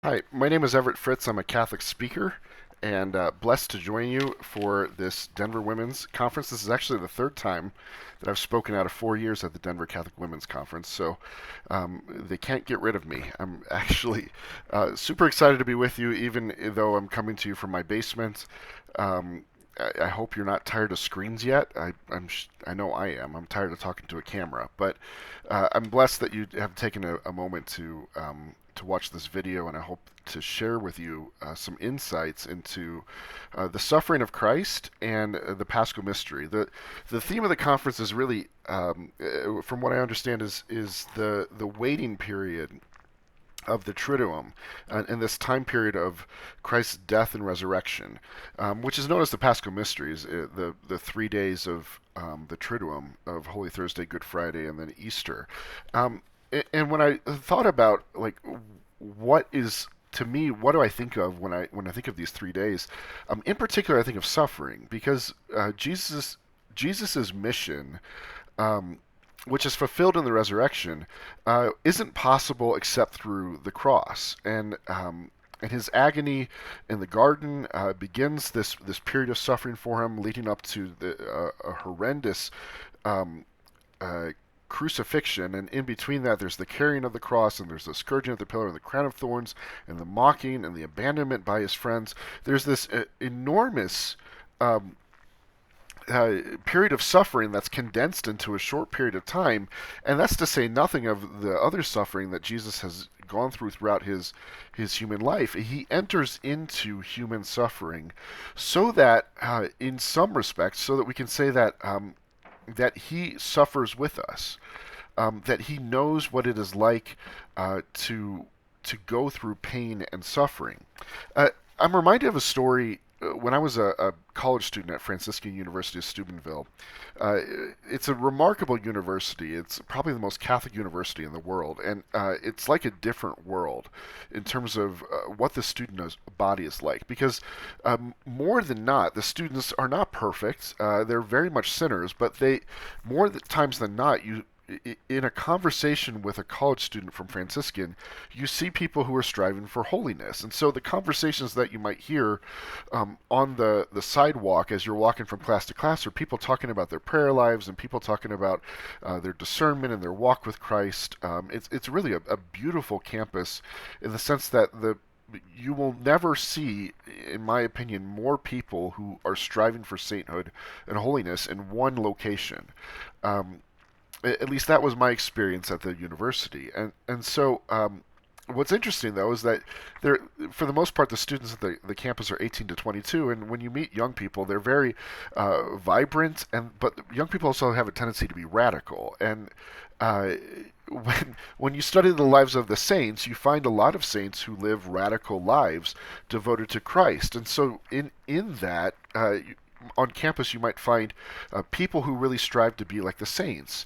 Hi, my name is Everett Fritz. I'm a Catholic speaker and blessed to join you for this Denver Women's Conference. This is actually the third time that I've spoken out of 4 years at the Denver Catholic Women's Conference, so they can't get rid of me. I'm actually super excited to be with you, even though I'm coming to you from my basement. Um, I hope you're not tired of screens yet. I know I am. I'm tired of talking to a camera, but I'm blessed that you have taken a moment to watch this video, and I hope to share with you some insights into the suffering of Christ and the Paschal mystery. The theme of the conference is really, from what I understand, is the waiting period of the Triduum, in this time period of Christ's death and resurrection, which is known as the Paschal Mysteries, the 3 days of the Triduum of Holy Thursday, Good Friday, and then Easter. Um, and when I thought about like what is to me, what do I think of when I think of these 3 days? In particular, I think of suffering because Jesus's mission, um, which is fulfilled in the resurrection, isn't possible except through the cross. And his agony in the garden begins this period of suffering for him, leading up to a horrendous um, uh, crucifixion. And in between that, there's the carrying of the cross, and there's the scourging of the pillar, and the crown of thorns, and the mocking, and the abandonment by his friends. There's this enormous um, period of suffering that's condensed into a short period of time, and that's to say nothing of the other suffering that Jesus has gone through throughout his human life. He enters into human suffering, so that, in some respects, so that we can say that that he suffers with us, that he knows what it is like to go through pain and suffering. I'm reminded of a story when I was a college student at Franciscan University of Steubenville. Uh, it's a remarkable university. It's probably the most Catholic university in the world, and it's like a different world in terms of what the student body is like. Because more than not, the students are not perfect. They're very much sinners, but they, more times than not, in a conversation with a college student from Franciscan, you see people who are striving for holiness. And so the conversations that you might hear on the sidewalk as you're walking from class to class are people talking about their prayer lives and people talking about their discernment and their walk with Christ. It's really a beautiful campus in the sense that you will never see, in my opinion, more people who are striving for sainthood and holiness in one location. Um, at least that was my experience at the university. And so what's interesting though is that they're, for the most part, the students at the campus are 18 to 22, and when you meet young people, they're very vibrant, and but young people also have a tendency to be radical. And uh, when you study the lives of the saints, you find a lot of saints who live radical lives devoted to Christ. And so in that, on campus, you might find people who really strive to be like the saints.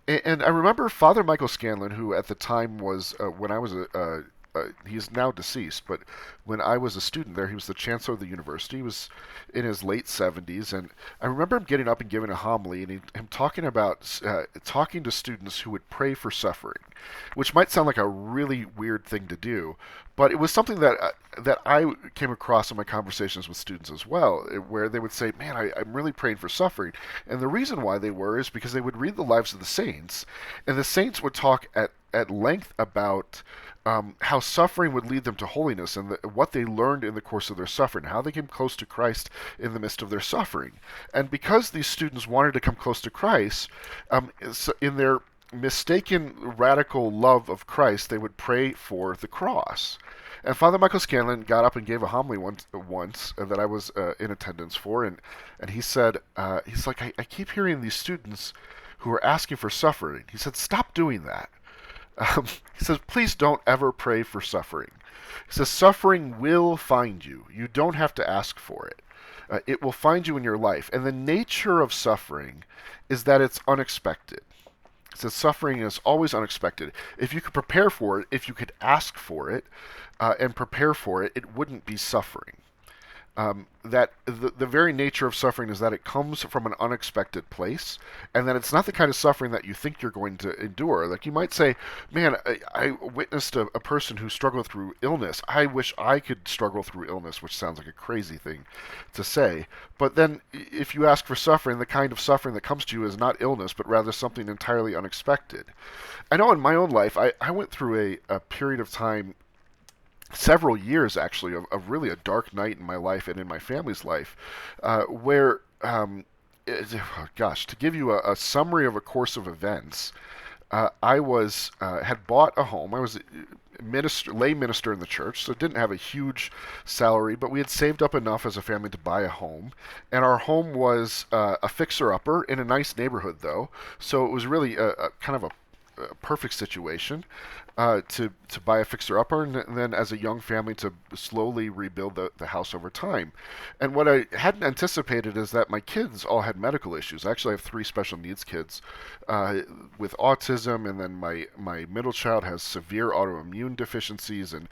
And I remember Father Michael Scanlon, who at the time was, when I was he is now deceased, but when I was a student there, he was the chancellor of the university. He was in his late 70s, and I remember him getting up and giving a homily, and him talking about talking to students who would pray for suffering, which might sound like a really weird thing to do, but it was something that I came across in my conversations with students as well, where they would say, "Man, I'm really praying for suffering," and the reason why they were is because they would read the lives of the saints, and the saints would talk at length about how suffering would lead them to holiness, and what they learned in the course of their suffering, how they came close to Christ in the midst of their suffering. And because these students wanted to come close to Christ, in their mistaken radical love of Christ, they would pray for the cross. And Father Michael Scanlon got up and gave a homily once that I was in attendance for, and he said, he's like, I keep hearing these students who are asking for suffering. He said, stop doing that. He says, please don't ever pray for suffering. He says, suffering will find you. You don't have to ask for it. It will find you in your life. And the nature of suffering is that it's unexpected. He says, suffering is always unexpected. If you could prepare for it, if you could ask for it and prepare for it, it wouldn't be suffering. that the very nature of suffering is that it comes from an unexpected place, and that it's not the kind of suffering that you think you're going to endure. Like you might say, man, I witnessed a person who struggled through illness. I wish I could struggle through illness, which sounds like a crazy thing to say. But then if you ask for suffering, the kind of suffering that comes to you is not illness, but rather something entirely unexpected. I know in my own life, I went through a period of time, several years actually, of really a dark night in my life and in my family's life, where gosh, to give you a summary of a course of events, I was had bought a home. I was a lay minister in the church, so didn't have a huge salary, but we had saved up enough as a family to buy a home, and our home was a fixer-upper in a nice neighborhood, though. So it was really a kind of a perfect situation to buy a fixer-upper, and then as a young family to slowly rebuild the house over time. And what I hadn't anticipated is that my kids all had medical issues. I actually have three special needs kids with autism, and then my middle child has severe autoimmune deficiencies. And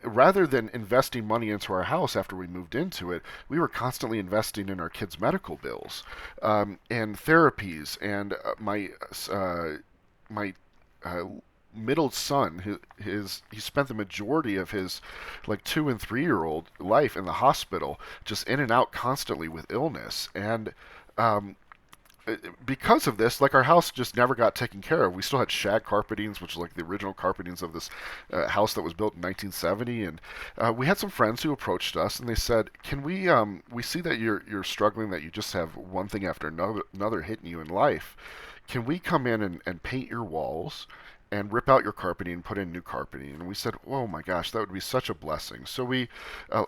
rather than investing money into our house after we moved into it, we were constantly investing in our kids' medical bills and therapies. And my uh, middle son, he spent the majority of his like 2 and 3 year old life in the hospital, just in and out constantly with illness. And um, because of this, like our house just never got taken care of. We still had shag carpetings, which is like the original carpetings of this house that was built in 1970. And we had some friends who approached us, and they said, "Can we? We see that you're struggling, that you just have one thing after another hitting you in life. Can we come in and paint your walls?" And rip out your carpeting and put in new carpeting. And we said, oh my gosh, that would be such a blessing. So we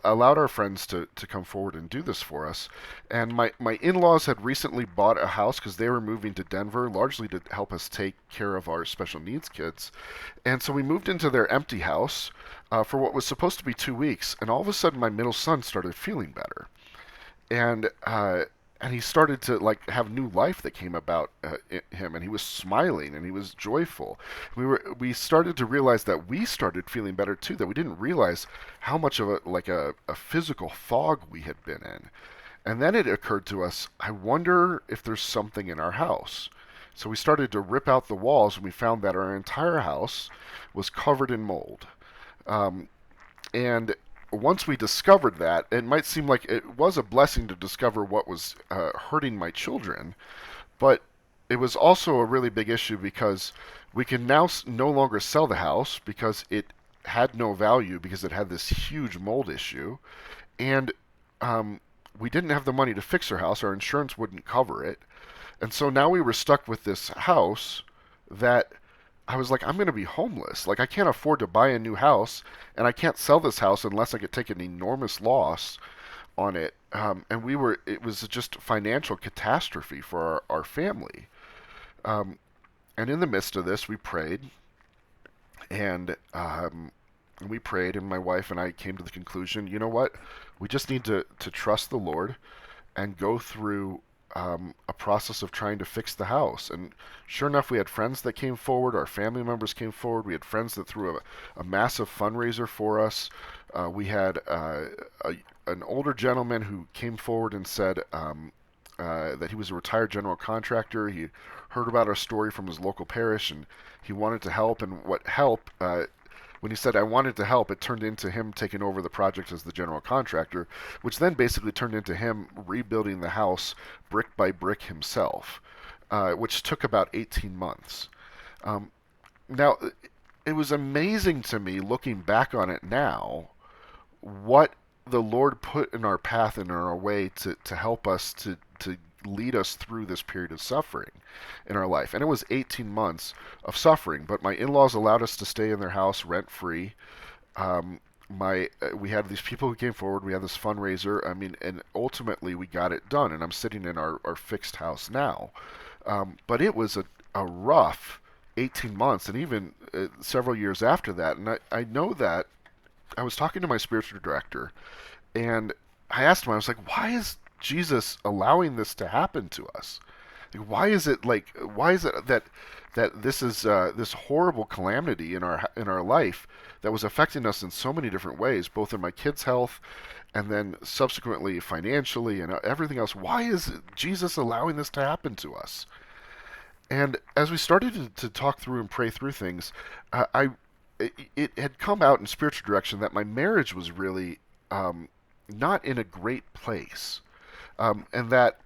allowed our friends to come forward and do this for us. And my in-laws had recently bought a house because they were moving to Denver, largely to help us take care of our special needs kids. And so we moved into their empty house for what was supposed to be 2 weeks. And all of a sudden, my middle son started feeling better. And and he started to like have new life that came about him, and he was smiling and he was joyful. We started to realize that we started feeling better too, that we didn't realize how much of a physical fog we had been in. And then it occurred to us, I wonder if there's something in our house. So we started to rip out the walls, and we found that our entire house was covered in mold. um, and once we discovered that, it might seem like it was a blessing to discover what was hurting my children, but it was also a really big issue because we can now no longer sell the house because it had no value because it had this huge mold issue, and we didn't have the money to fix our house. Our insurance wouldn't cover it, and so now we were stuck with this house that I was like, I'm going to be homeless. Like, I can't afford to buy a new house, and I can't sell this house unless I could take an enormous loss on it. And it was just financial catastrophe for our family. Um, and in the midst of this, and we prayed, and my wife and I came to the conclusion, you know what? We just need to trust the Lord and go through a process of trying to fix the house. And sure enough, we had friends that came forward. Our family members came forward. We had friends that threw a massive fundraiser for us. We had an older gentleman who came forward and said that he was a retired general contractor. He heard about our story from his local parish, and he wanted to help. And what help? When he said, I wanted to help, it turned into him taking over the project as the general contractor, which then basically turned into him rebuilding the house brick by brick himself, which took about 18 months. Now, it was amazing to me looking back on it now what the Lord put in our path and in our way to help us to lead us through this period of suffering in our life. And it was 18 months of suffering, but my in-laws allowed us to stay in their house rent free. We had these people who came forward. We had this fundraiser. I mean, and ultimately we got it done. And I'm sitting in our fixed house now. But it was a rough 18 months, and even several years after that. And I know that I was talking to my spiritual director, and I asked him, I was like, why is Jesus allowing this to happen to us? Why is it that this is this horrible calamity in our life that was affecting us in so many different ways, both in my kids' health and then subsequently financially and everything else? Why is Jesus allowing this to happen to us? And as we started to talk through and pray through things, I it had come out in spiritual direction that my marriage was really not in a great place, and that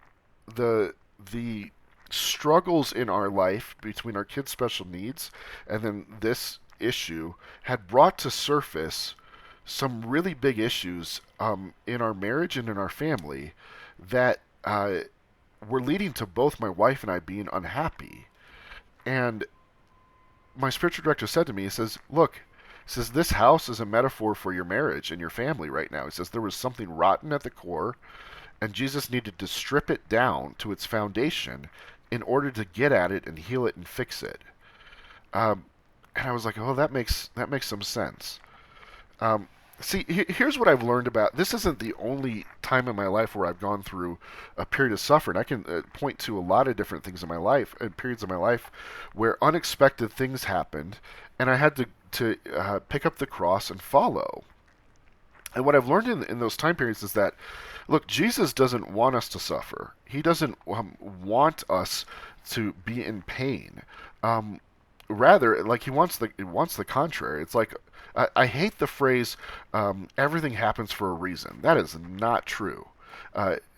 the the struggles in our life between our kids' special needs and then this issue had brought to surface some really big issues in our marriage and in our family that were leading to both my wife and I being unhappy. And my spiritual director said to me, he says, "Look, he says this house is a metaphor for your marriage and your family right now." He says there was something rotten at the core, and Jesus needed to strip it down to its foundation in order to get at it and heal it and fix it. Um, and I was like, "Oh, that makes some sense." Um, See, here's what I've learned about this. Isn't the only time in my life where I've gone through a period of suffering. I can point to a lot of different things in my life and periods of my life where unexpected things happened, and I had to pick up the cross and follow. And what I've learned in those time periods is that, look, Jesus doesn't want us to suffer. He doesn't want us to be in pain. Rather, like he wants the contrary. It's like I hate the phrase "everything happens for a reason." That is not true.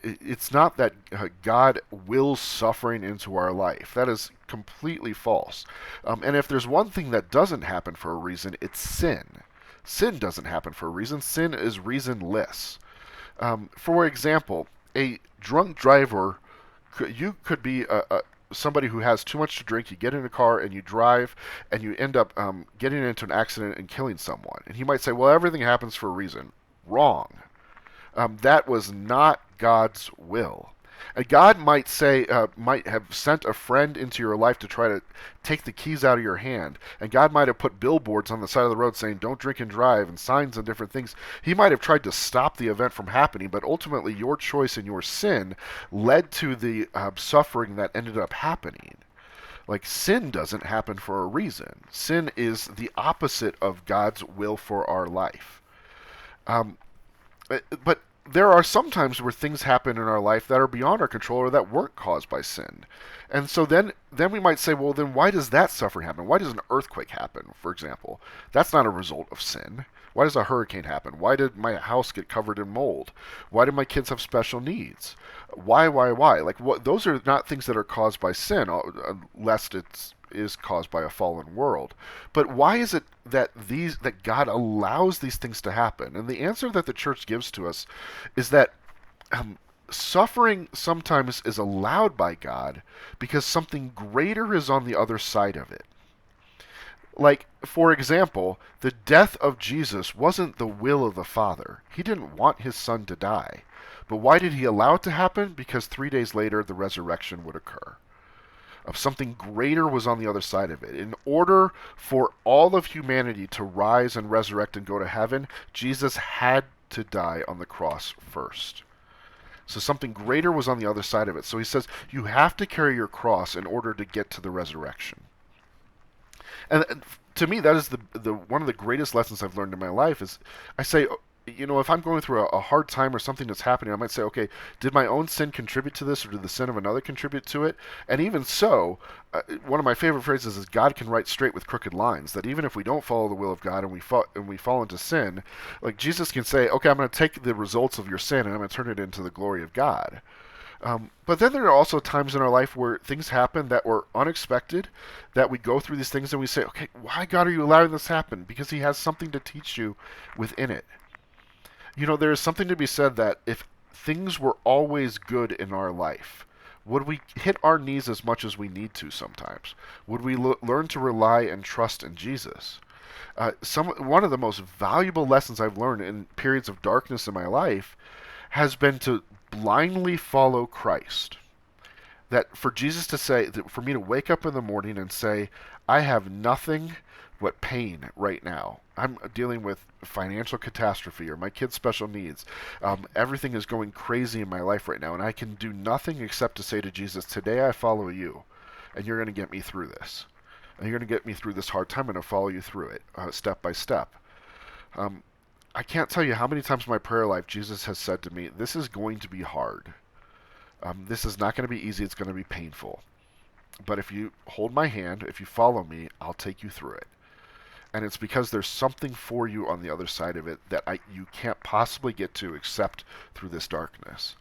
It's not that God wills suffering into our life. That is completely false. And if there's one thing that doesn't happen for a reason, it's sin. Sin doesn't happen for a reason. Sin is reasonless. For example, a drunk driver, you could be somebody who has too much to drink. You get in a car and you drive, and you end up getting into an accident and killing someone. And he might say, "Well, everything happens for a reason." Wrong. That was not God's will. And God might have sent a friend into your life to try to take the keys out of your hand. And God might have put billboards on the side of the road saying, "Don't drink and drive," and signs and different things. He might have tried to stop the event from happening, but ultimately your choice and your sin led to the suffering that ended up happening. Like, sin doesn't happen for a reason. Sin is the opposite of God's will for our life. Um, but there are some times where things happen in our life that are beyond our control or that weren't caused by sin. And so then we might say, well, then why does that suffering happen? Why does an earthquake happen, for example? That's not a result of sin. Why does a hurricane happen? Why did my house get covered in mold? Why do my kids have special needs? Why? Like, those are not things that are caused by sin, unless it's is caused by a fallen world. But why is it that God allows these things to happen? And the answer that the church gives to us is that suffering sometimes is allowed by God because something greater is on the other side of it. Like, for example, the death of Jesus wasn't the will of the Father. He didn't want his son to die. But why did he allow it to happen? Because 3 days later the resurrection would occur. Of something greater was on the other side of it. In order for all of humanity to rise and resurrect and go to heaven, Jesus had to die on the cross first. So something greater was on the other side of it. So he says, you have to carry your cross in order to get to the resurrection. And to me, that is the one of the greatest lessons I've learned in my life is I say, if I'm going through a hard time or something that's happening, I might say, okay, did my own sin contribute to this, or did the sin of another contribute to it? And even so, one of my favorite phrases is God can write straight with crooked lines. That even if we don't follow the will of God and we fall into sin, like Jesus can say, okay, I'm going to take the results of your sin and I'm going to turn it into the glory of God. But then there are also times in our life where things happen that were unexpected, that we go through these things and we say, okay, why, God, are you allowing this to happen? Because he has something to teach you within it. There is something to be said that if things were always good in our life, would we hit our knees as much as we need to sometimes? Would we learn to rely and trust in Jesus? One of the most valuable lessons I've learned in periods of darkness in my life has been to blindly follow Christ. That for Jesus to say, that for me to wake up in the morning and say, I have nothing but pain right now. I'm dealing with financial catastrophe or my kid's special needs. Everything is going crazy in my life right now, and I can do nothing except to say to Jesus, today I follow you, and you're going to get me through this. And you're going to get me through this hard time. I'm going to follow you through it, step by step. Um, I can't tell you how many times in my prayer life Jesus has said to me, this is going to be hard. This is not going to be easy. It's going to be painful. But if you hold my hand, if you follow me, I'll take you through it. And it's because there's something for you on the other side of it that you can't possibly get to except through this darkness.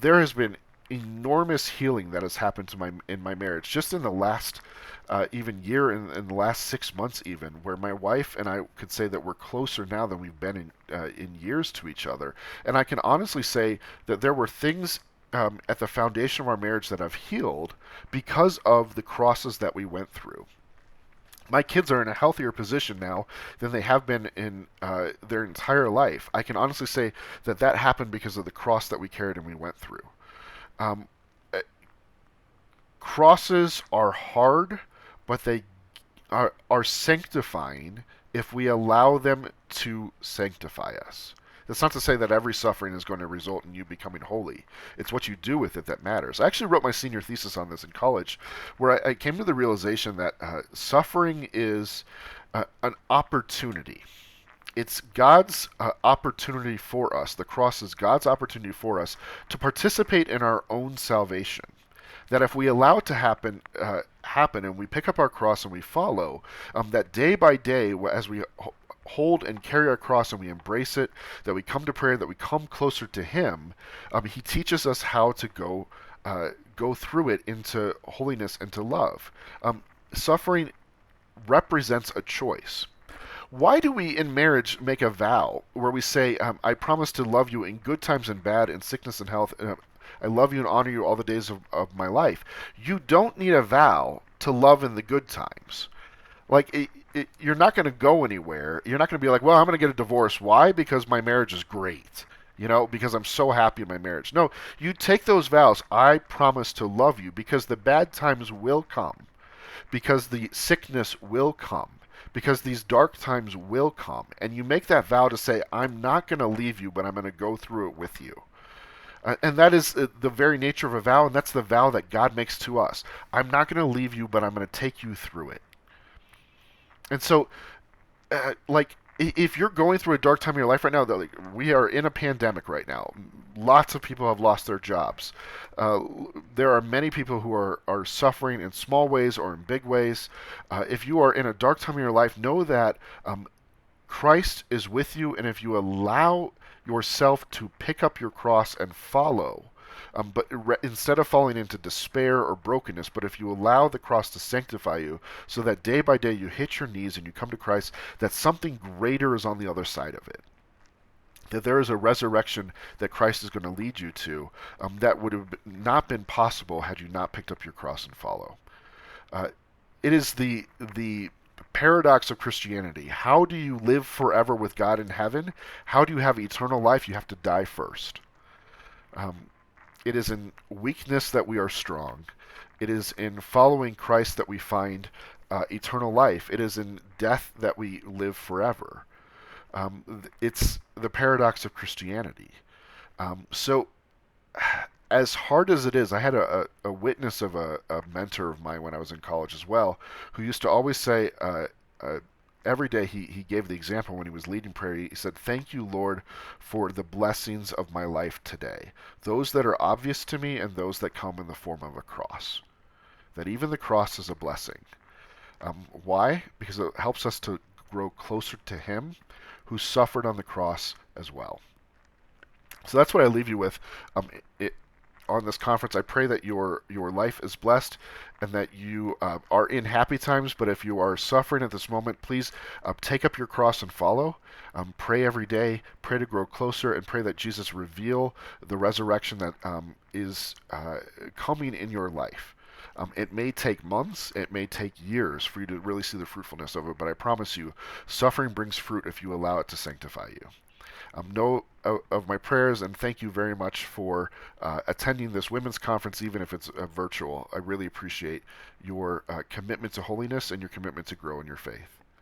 There has been enormous healing that has happened in my marriage just in the last even year, in the last 6 months even, where my wife and I could say that we're closer now than we've been in years to each other. And I can honestly say that there were things at the foundation of our marriage that have healed because of the crosses that we went through. My kids are in a healthier position now than they have been in their entire life. I can honestly say that that happened because of the cross that we carried and we went through. Um, uh, Crosses are hard, but they are sanctifying if we allow them to sanctify us. That's not to say that every suffering is going to result in you becoming holy. It's what you do with it that matters. I actually wrote my senior thesis on this in college, where I came to the realization that suffering is an opportunity. It's God's opportunity for us. The cross is God's opportunity for us to participate in our own salvation. That if we allow it to happen, and we pick up our cross and we follow, that day by day, as we hold and carry our cross and we embrace it, that we come to prayer, that we come closer to Him, He teaches us how to go through it into holiness and to love. Suffering represents a choice. Why do we in marriage make a vow where we say, I promise to love you in good times and bad, in sickness and health, I love you and honor you all the days of my life? You don't need a vow to love in the good times. Like, you're not going to go anywhere. You're not going to be like, well, I'm going to get a divorce. Why? Because my marriage is great. Because I'm so happy in my marriage. No, you take those vows. I promise to love you because the bad times will come. Because the sickness will come. Because these dark times will come. And you make that vow to say, I'm not going to leave you, but I'm going to go through it with you. And that is the very nature of a vow, and that's the vow that God makes to us. I'm not going to leave you, but I'm going to take you through it. And so, if you're going through a dark time in your life right now, we are in a pandemic right now. Lots of people have lost their jobs. There are many people who are suffering in small ways or in big ways. If you are in a dark time in your life, know that Christ is with you, and if you allow yourself to pick up your cross and follow, instead of falling into despair or brokenness, but if you allow the cross to sanctify you so that day by day you hit your knees and you come to Christ, that something greater is on the other side of it. That there is a resurrection that Christ is going to lead you to that would have not been possible had you not picked up your cross and follow. It is the paradox of Christianity. How do you live forever with God in heaven? How do you have eternal life? You have to die first. It is in weakness that we are strong. It is in following Christ that we find eternal life. It is in death that we live forever. It's the paradox of Christianity. So, as hard as it is, I had a witness of a mentor of mine when I was in college as well, who used to always say, every day he gave the example when he was leading prayer. He said, thank you, Lord, for the blessings of my life today. Those that are obvious to me and those that come in the form of a cross. That even the cross is a blessing. Why? Because it helps us to grow closer to Him who suffered on the cross as well. So that's what I leave you with. On this conference, I pray that your life is blessed and that you are in happy times. But if you are suffering at this moment, please take up your cross and follow. Pray every day. Pray to grow closer and pray that Jesus reveal the resurrection that is coming in your life. It may take months, it may take years for you to really see the fruitfulness of it, but I promise you, suffering brings fruit if you allow it to sanctify you. Know of my prayers, and thank you very much for attending this women's conference, even if it's virtual. I really appreciate your commitment to holiness and your commitment to grow in your faith.